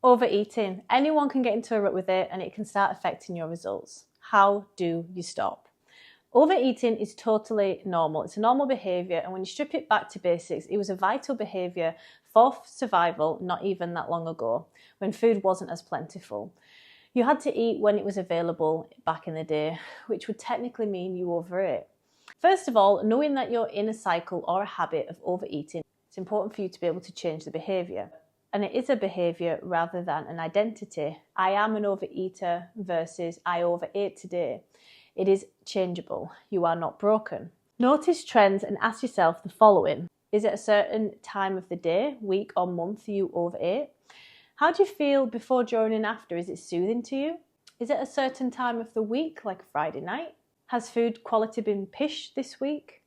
Overeating. Anyone can get into a rut with it and it can start affecting your results. How do you stop? Overeating is totally normal. It's a normal behaviour, and when you strip it back to basics, it was a vital behaviour for survival not even that long ago, when food wasn't as plentiful. You had to eat when it was available back in the day, which would technically mean you overate. First of all, knowing that you're in a cycle or a habit of overeating, it's important for you to be able to change the behaviour. And it is a behaviour rather than an identity. I am an overeater versus I overate today. It is changeable. You are not broken. Notice trends and ask yourself the following. Is it a certain time of the day, week or month you overate? How do you feel before, during and after? Is it soothing to you? Is it a certain time of the week, like Friday night? Has food quality been pish this week?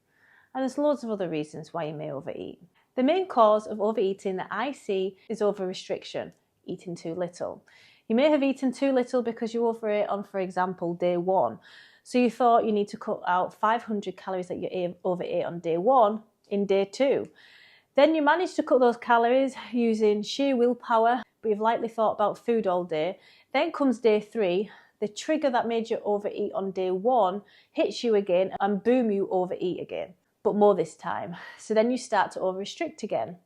And there's loads of other reasons why you may overeat. The main cause of overeating that I see is over-restriction, eating too little. You may have eaten too little because you overate on, for example, day one. So you thought you need to cut out 500 calories that you overate on day one in day two. Then you managed to cut those calories using sheer willpower, but you've likely thought about food all day. Then comes day three, the trigger that made you overeat on day one hits you again, and boom, you overeat again, but more this time. So then you start to over-restrict again.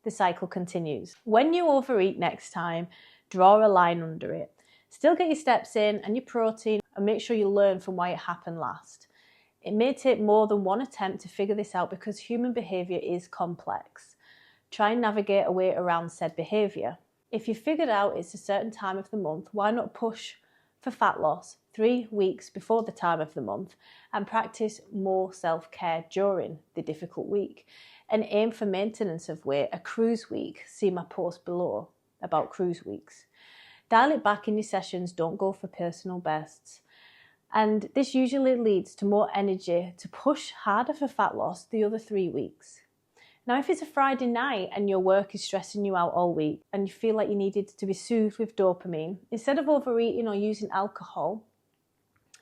The cycle continues. When you overeat next time, draw a line under it. Still get your steps in and your protein, and make sure you learn from why it happened last. It may take more than one attempt to figure this out because human behaviour is complex. Try and navigate a way around said behaviour. If you figured out it's a certain time of the month, why not push for fat loss 3 weeks before the time of the month and practice more self-care during the difficult week, and aim for maintenance of weight, a cruise week. See my post below about cruise weeks. Dial it back in your sessions, don't go for personal bests. And this usually leads to more energy to push harder for fat loss the other 3 weeks. Now, if it's a Friday night and your work is stressing you out all week and you feel like you needed to be soothed with dopamine, instead of overeating or using alcohol,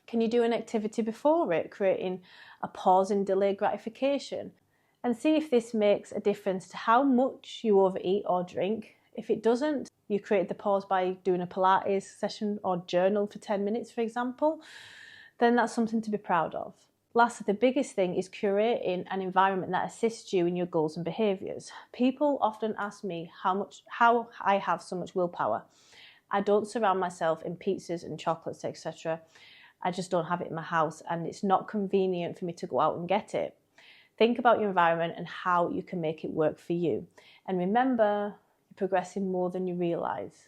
can you do an activity before it, creating a pause in delayed gratification? And see if this makes a difference to how much you overeat or drink. If it doesn't, you create the pause by doing a Pilates session or journal for 10 minutes, for example, then that's something to be proud of. Lastly, the biggest thing is curating an environment that assists you in your goals and behaviours. People often ask me how I have so much willpower. I don't surround myself in pizzas and chocolates, etc. I just don't have it in my house, and it's not convenient for me to go out and get it. Think about your environment and how you can make it work for you. And remember, you're progressing more than you realise.